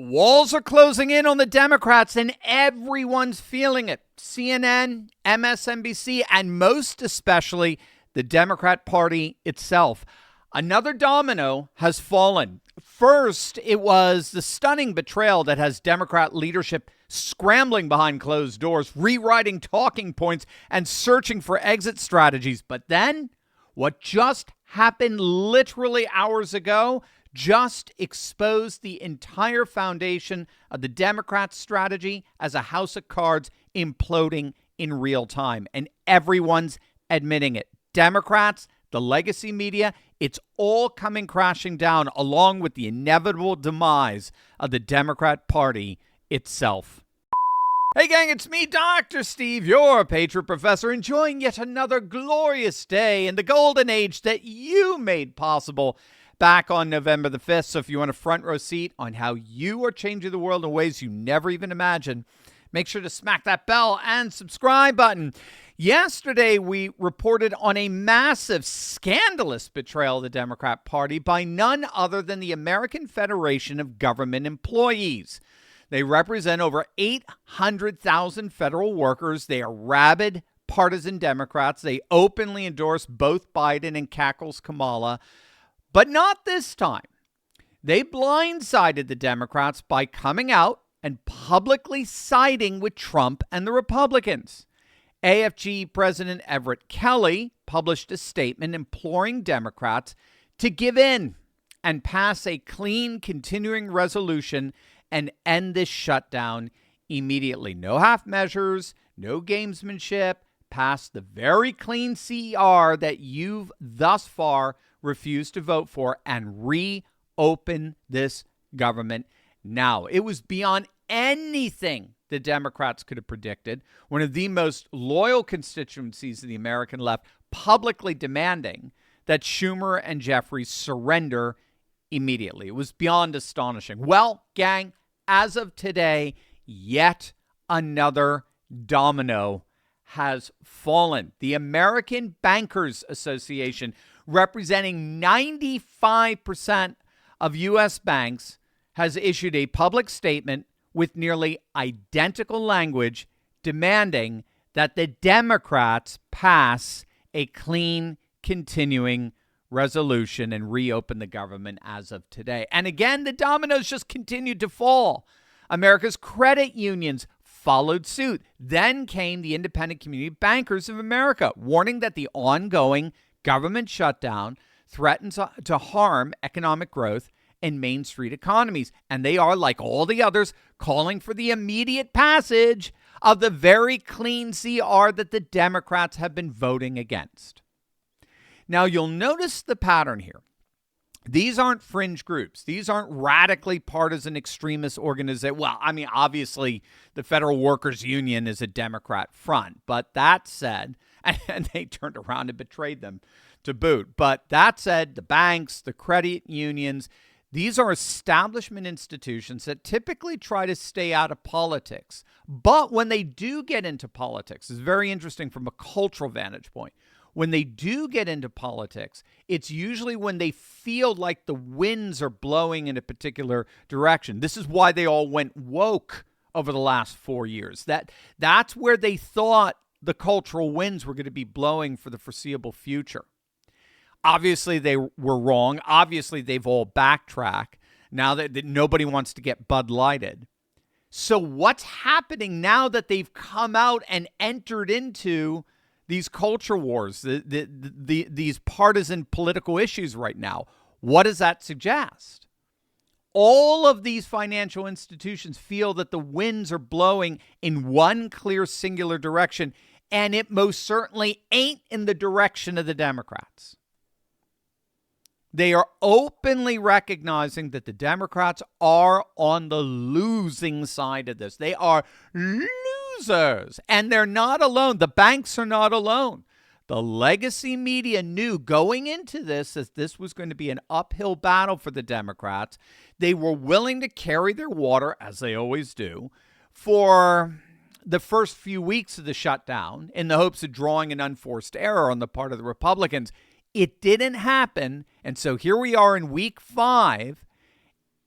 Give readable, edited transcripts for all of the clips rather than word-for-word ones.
Walls are closing in on the Democrats, and everyone's feeling it. CNN, MSNBC, and most especially the Democrat Party itself. Another domino has fallen. First, it was the stunning betrayal that has Democrat leadership scrambling behind closed doors, rewriting talking points, and searching for exit strategies. But then, what just happened literally hours ago just exposed the entire foundation of the Democrats' strategy as a house of cards imploding in real time. And everyone's admitting it. Democrats, the legacy media, it's all coming crashing down along with the inevitable demise of the Democrat Party itself. Hey gang, it's me, Dr. Steve, your Patriot Professor, enjoying yet another glorious day in the golden age that you made possible back on November the 5th. So if you want a front row seat on how you are changing the world in ways you never even imagined, make sure to smack that bell and subscribe button. Yesterday, we reported on a massive, scandalous betrayal of the Democrat Party by none other than the American Federation of Government Employees. They represent over 800,000 federal workers. They are rabid partisan Democrats. They openly endorse both Biden and cackles Kamala. But not this time. They blindsided the Democrats by coming out and publicly siding with Trump and the Republicans. AFG President Everett Kelly published a statement imploring Democrats to give in and pass a clean continuing resolution and end this shutdown immediately. No half measures, no gamesmanship. Pass the very clean CR that you've thus far refused to vote for and reopen this government now. It was beyond anything the Democrats could have predicted. One of the most loyal constituencies of the American left publicly demanding that Schumer and Jeffries surrender immediately. It was beyond astonishing. Well, gang, as of today, yet another domino has fallen. The American Bankers Association, representing 95% of U.S. banks, has issued a public statement with nearly identical language demanding that the Democrats pass a clean continuing resolution and reopen the government as of today. And again, the dominoes just continued to fall. America's credit unions followed suit. Then came the Independent Community Bankers of America, warning that the ongoing government shutdown threatens to harm economic growth in Main Street economies. And they are, like all the others, calling for the immediate passage of the very clean CR that the Democrats have been voting against. Now, you'll notice the pattern here. These aren't fringe groups. These aren't radically partisan extremist organizations. Well, I mean, obviously, the Federal Workers Union is a Democrat front. But that said, and they turned around and betrayed them to boot. But that said, the banks, the credit unions, these are establishment institutions that typically try to stay out of politics. But when they do get into politics, it's very interesting from a cultural vantage point. When they do get into politics, it's usually when they feel like the winds are blowing in a particular direction. This is why they all went woke over the last 4 years. That's where they thought the cultural winds were going to be blowing for the foreseeable future. Obviously, they were wrong. Obviously, they've all backtracked now that nobody wants to get Bud Lighted. So what's happening now that they've come out and entered into these culture wars, these partisan political issues right now? What does that suggest? All of these financial institutions feel that the winds are blowing in one clear singular direction, and it most certainly ain't in the direction of the Democrats. They are openly recognizing that the Democrats are on the losing side of this. They are losers, and they're not alone. The banks are not alone. The legacy media knew going into this that this was going to be an uphill battle for the Democrats. They were willing to carry their water, as they always do, for the first few weeks of the shutdown in the hopes of drawing an unforced error on the part of the Republicans. It didn't happen, and so here we are in week 5,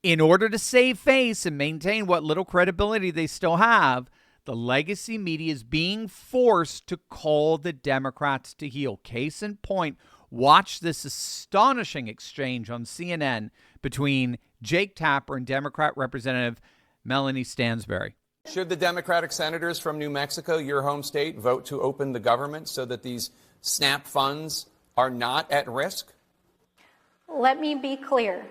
In order to save face and maintain what little credibility they still have, the legacy media is being forced to call the Democrats to heel. Case in point, watch this astonishing exchange on CNN between Jake Tapper and Democrat Representative Melanie Stansbury. Should the Democratic senators from New Mexico, your home state, vote to open the government so that these SNAP funds are not at risk? Let me be clear.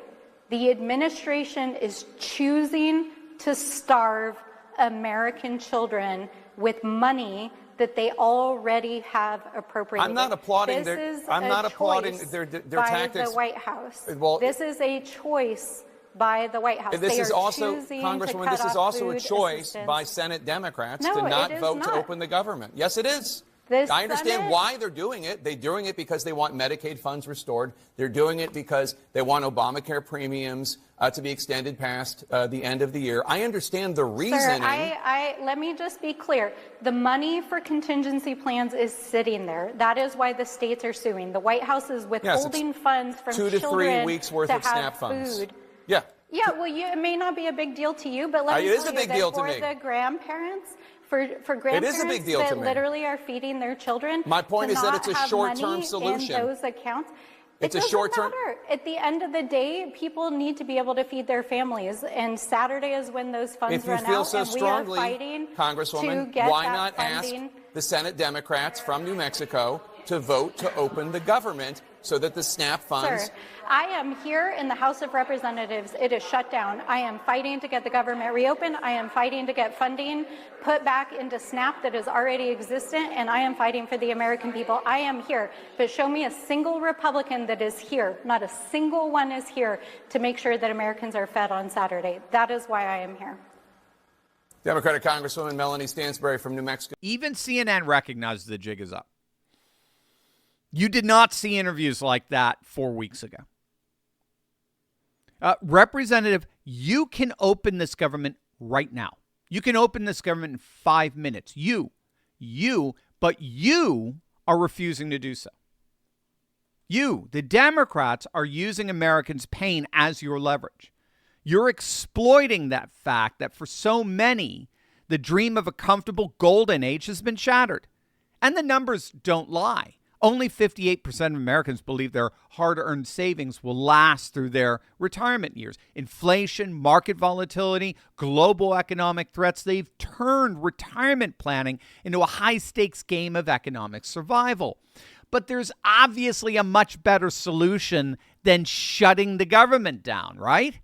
The administration is choosing to starve American children with money that they already have appropriated. I'm not applauding their tactics. By the White House. Well, this is a choice by the White House. This is also, Congresswoman, this is also a choice by Senate Democrats to not vote to open the government. Yes, it is. I understand why they're doing it. They're doing it because they want Medicaid funds restored. They're doing it because they want Obamacare premiums to be extended past the end of the year. I understand the reasoning. Sir, let me just be clear. The money for contingency plans is sitting there. That is why the states are suing. The White House is withholding funds from 2 to 3 weeks worth of SNAP funds. Food. Yeah. Yeah, well, it may not be a big deal to you, but let me tell you that for the grandparents, for grandparents that literally are feeding their children. My point is that it's a short-term solution. In those accounts. It's a short-term. At the end of the day, people need to be able to feed their families, and Saturday is when those funds run out. If you feel so strongly, Congresswoman, why not ask the Senate Democrats from New Mexico to vote to open the government so that the SNAP funds... Sir, I am here in the House of Representatives. It is shut down. I am fighting to get the government reopened. I am fighting to get funding put back into SNAP that is already existent, and I am fighting for the American people. I am here. But show me a single Republican that is here, not a single one is here, to make sure that Americans are fed on Saturday. That is why I am here. Democratic Congresswoman Melanie Stansbury from New Mexico. Even CNN recognizes the jig is up. You did not see interviews like that 4 weeks ago. Representative, you can open this government right now. You can open this government in 5 minutes. But you are refusing to do so. You, the Democrats, are using Americans' pain as your leverage. You're exploiting that fact that for so many, the dream of a comfortable golden age has been shattered. And the numbers don't lie. Only 58% of Americans believe their hard-earned savings will last through their retirement years. Inflation, market volatility, global economic threats, they've turned retirement planning into a high-stakes game of economic survival. But there's obviously a much better solution than shutting the government down, right?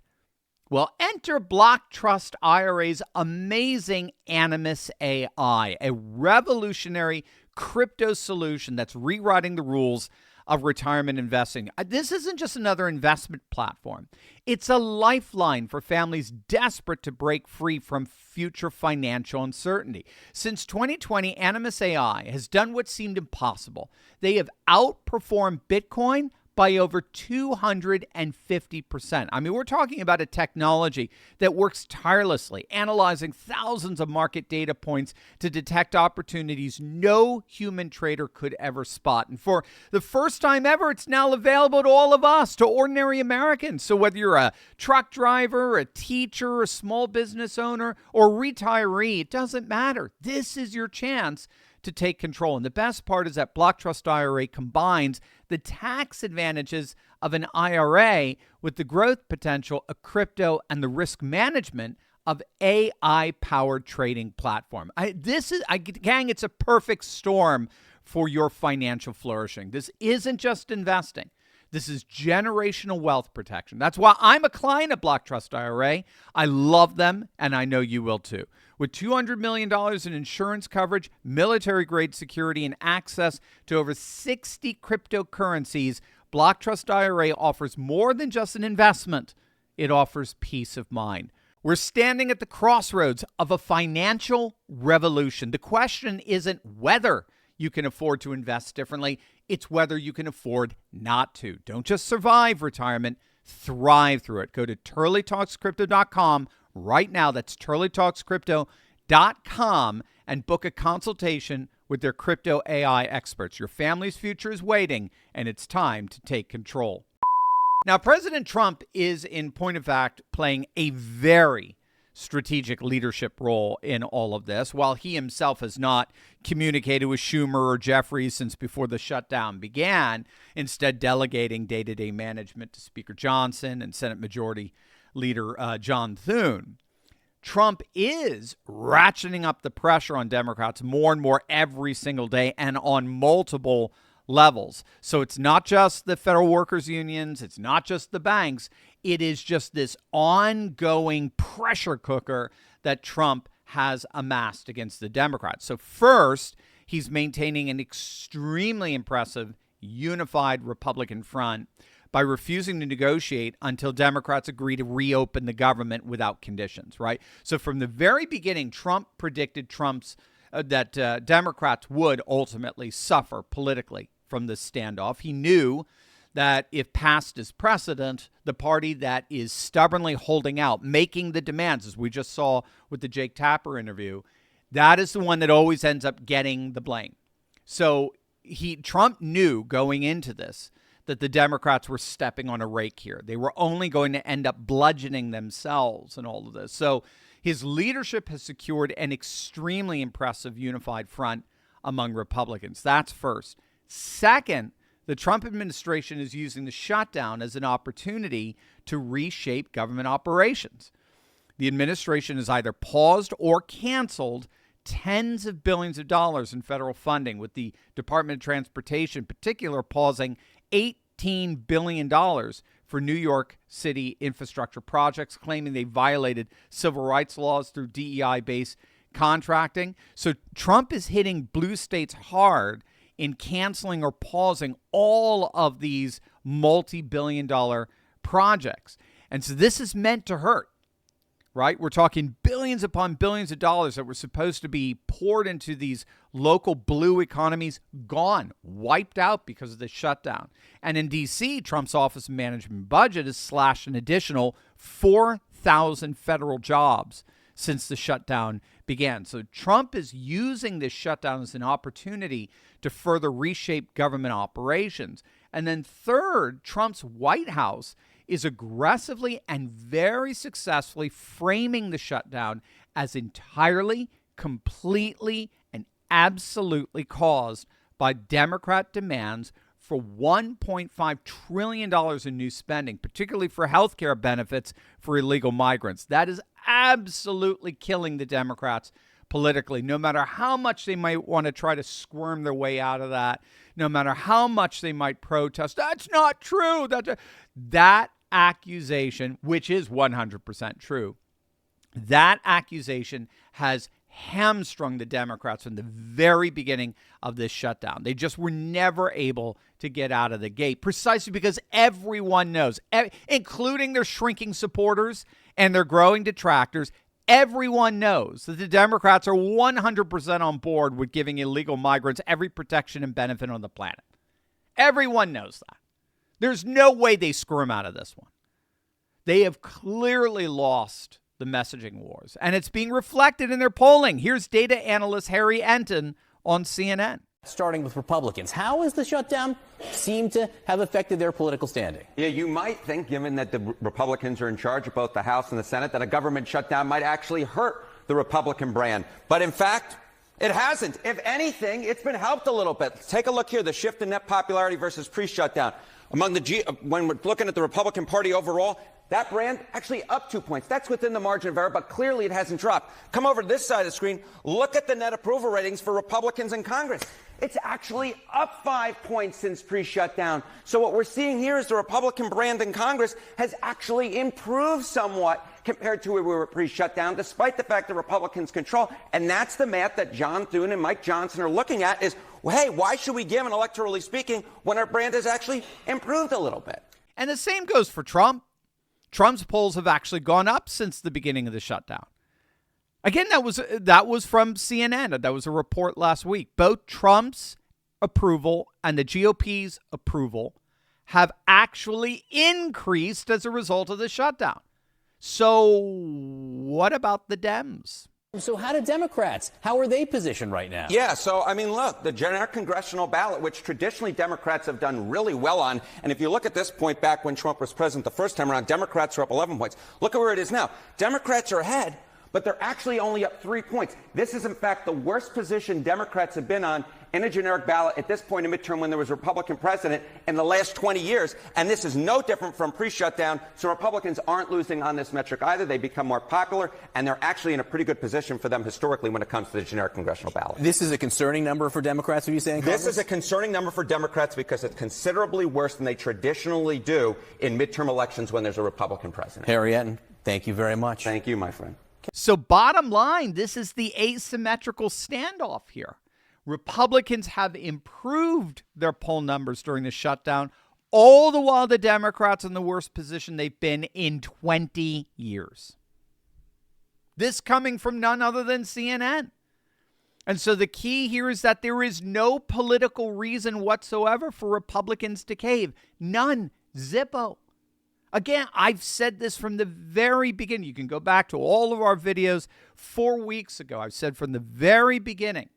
Well, enter Block Trust IRA's amazing Animus AI, a revolutionary crypto solution that's rewriting the rules of retirement investing. This isn't just another investment platform. It's a lifeline for families desperate to break free from future financial uncertainty. Since 2020, Animus AI has done what seemed impossible. They have outperformed Bitcoin by over 250%. I mean, we're talking about a technology that works tirelessly, analyzing thousands of market data points to detect opportunities no human trader could ever spot. And for the first time ever, it's now available to all of us, to ordinary Americans. So whether you're a truck driver, a teacher, a small business owner, or retiree, it doesn't matter. This is your chance to take control. And the best part is that Block Trust IRA combines the tax advantages of an IRA with the growth potential of crypto and the risk management of AI-powered trading platform. Gang, it's a perfect storm for your financial flourishing. This isn't just investing. This is generational wealth protection. That's why I'm a client of Block Trust IRA. I love them, and I know you will too. With $200 million in insurance coverage, military-grade security, and access to over 60 cryptocurrencies, Block Trust IRA offers more than just an investment. It offers peace of mind. We're standing at the crossroads of a financial revolution. The question isn't whether you can afford to invest differently. It's whether you can afford not to. Don't just survive retirement, thrive through it. Go to TurleyTalksCrypto.com right now. That's TurleyTalksCrypto.com and book a consultation with their crypto AI experts. Your family's future is waiting, and it's time to take control. Now, President Trump is, in point of fact, playing a very strategic leadership role in all of this, while he himself has not communicated with Schumer or Jeffries since before the shutdown began, instead delegating day-to-day management to Speaker Johnson and Senate Majority Leader John Thune. Trump is ratcheting up the pressure on Democrats more and more every single day and on multiple levels. So it's not just the federal workers unions. It's not just the banks. It is just this ongoing pressure cooker that Trump has amassed against the Democrats. So first, he's maintaining an extremely impressive unified Republican front by refusing to negotiate until Democrats agree to reopen the government without conditions, right? So from the very beginning, Trump predicted that Democrats would ultimately suffer politically from this standoff. He knew that if passed as precedent, the party that is stubbornly holding out, making the demands, as we just saw with the Jake Tapper interview, that is the one that always ends up getting the blame. So Trump knew going into this that the Democrats were stepping on a rake here. They were only going to end up bludgeoning themselves in all of this. So his leadership has secured an extremely impressive unified front among Republicans. That's first. Second, the Trump administration is using the shutdown as an opportunity to reshape government operations. The administration has either paused or canceled tens of billions of dollars in federal funding, with the Department of Transportation in particular pausing $18 billion for New York City infrastructure projects, claiming they violated civil rights laws through DEI-based contracting. So Trump is hitting blue states hard in canceling or pausing all of these multi-billion-dollar projects. And so this is meant to hurt, right? We're talking billions upon billions of dollars that were supposed to be poured into these local blue economies, gone, wiped out because of the shutdown. And in D.C., Trump's Office of Management Budget has slashed an additional 4,000 federal jobs since the shutdown began. So Trump is using this shutdown as an opportunity to further reshape government operations. And then third, Trump's White House is aggressively and very successfully framing the shutdown as entirely, completely, and absolutely caused by Democrat demands for $1.5 trillion in new spending, particularly for health care benefits for illegal migrants. That is absolutely killing the Democrats politically, no matter how much they might want to try to squirm their way out of that, no matter how much they might protest. That's not true. That accusation, which is 100% true, that accusation has hamstrung the Democrats from the very beginning of this shutdown. They just were never able to get out of the gate, precisely because everyone knows, including their shrinking supporters and their growing detractors, everyone knows that the Democrats are 100% on board with giving illegal migrants every protection and benefit on the planet. Everyone knows that. There's no way they squirm out of this one. They have clearly lost the messaging wars, and it's being reflected in their polling. Here's data analyst Harry Enton on CNN. Starting with Republicans, how has the shutdown seemed to have affected their political standing? Yeah, you might think, given that the Republicans are in charge of both the House and the Senate, that a government shutdown might actually hurt the Republican brand. But in fact, it hasn't. If anything, it's been helped a little bit. Take a look here, the shift in net popularity versus pre-shutdown. When we're looking at the Republican Party overall, that brand actually up 2 points. That's within the margin of error, but clearly it hasn't dropped. Come over to this side of the screen. Look at the net approval ratings for Republicans in Congress. It's actually up 5 points since pre-shutdown. So what we're seeing here is the Republican brand in Congress has actually improved somewhat compared to where we were pre-shutdown, despite the fact that Republicans control. And that's the math that John Thune and Mike Johnson are looking at is, well, hey, why should we give, an electorally speaking, when our brand has actually improved a little bit? And the same goes for Trump. Trump's polls have actually gone up since the beginning of the shutdown. Again, that was from CNN. That was a report last week. Both Trump's approval and the GOP's approval have actually increased as a result of the shutdown. So what about the Dems? So how are they positioned right now? Yeah, so, I mean, look, the generic congressional ballot, which traditionally Democrats have done really well on, and if you look at this point back when Trump was president the first time around, Democrats are up 11 points. Look at where it is now. Democrats are ahead, but they're actually only up 3 points. This is, in fact, the worst position Democrats have been on in a generic ballot at this point in midterm when there was a Republican president in the last 20 years. And this is no different from pre-shutdown. So Republicans aren't losing on this metric either. They become more popular, and they're actually in a pretty good position for them historically when it comes to the generic congressional ballot. This is a concerning number for Democrats, are you saying, Congress? This is a concerning number for Democrats because it's considerably worse than they traditionally do in midterm elections when there's a Republican president. Harry Etten, thank you very much. Thank you, my friend. So bottom line, this is the asymmetrical standoff here. Republicans have improved their poll numbers during the shutdown, all the while the Democrats in the worst position they've been in 20 years. This coming from none other than CNN. And so the key here is that there is no political reason whatsoever for Republicans to cave. None. Zippo. Again, I've said this from the very beginning. You can go back to all of our videos 4 weeks ago. I've said from the very beginning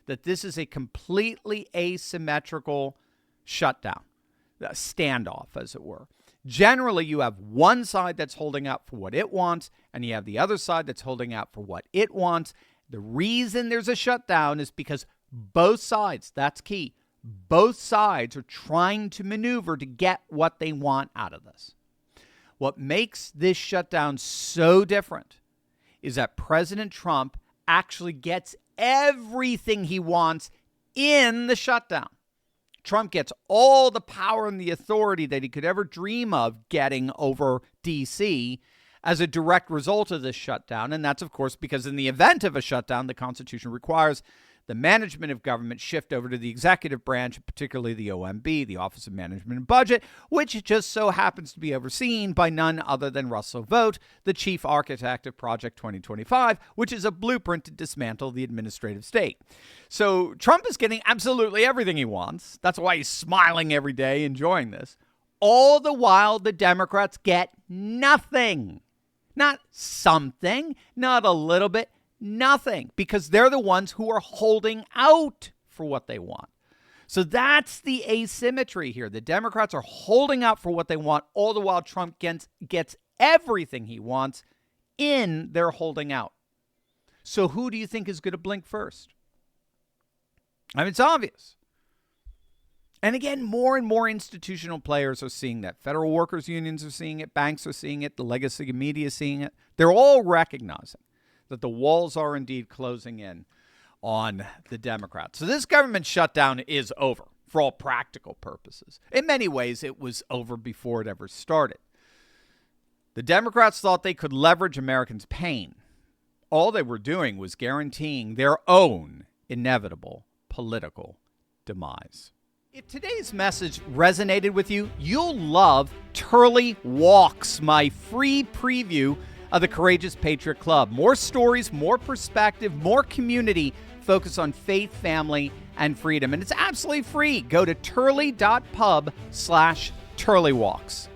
that this is a completely asymmetrical shutdown, standoff, as it were. Generally, you have one side that's holding out for what it wants, and you have the other side that's holding out for what it wants. The reason there's a shutdown is because both sides, that's key, both sides are trying to maneuver to get what they want out of this. What makes this shutdown so different is that President Trump actually gets everything he wants in the shutdown. Trump gets all the power and the authority that he could ever dream of getting over D.C. as a direct result of this shutdown. And that's, of course, because in the event of a shutdown, the Constitution requires the management of government shift over to the executive branch, particularly the OMB, the Office of Management and Budget, which just so happens to be overseen by none other than Russell Vought, the chief architect of Project 2025, which is a blueprint to dismantle the administrative state. So Trump is getting absolutely everything he wants. That's why he's smiling every day, enjoying this. All the while, the Democrats get nothing. Not something, not a little bit. Nothing, because they're the ones who are holding out for what they want. So that's the asymmetry here. The Democrats are holding out for what they want, all the while Trump gets everything he wants in their holding out. So who do you think is going to blink first? I mean, it's obvious. And again, more and more institutional players are seeing that. Federal workers unions are seeing it. Banks are seeing it. The legacy media is seeing it. They're all recognizing that the walls are indeed closing in on the Democrats. So this government shutdown is over for all practical purposes. In many ways, it was over before it ever started. The Democrats thought they could leverage Americans' pain. All they were doing was guaranteeing their own inevitable political demise. If today's message resonated with you, you'll love Turley Walks, my free preview of the Courageous Patriot Club. More stories, more perspective, more community focused on faith, family, and freedom. And it's absolutely free. Go to turley.pub/Turley Walks.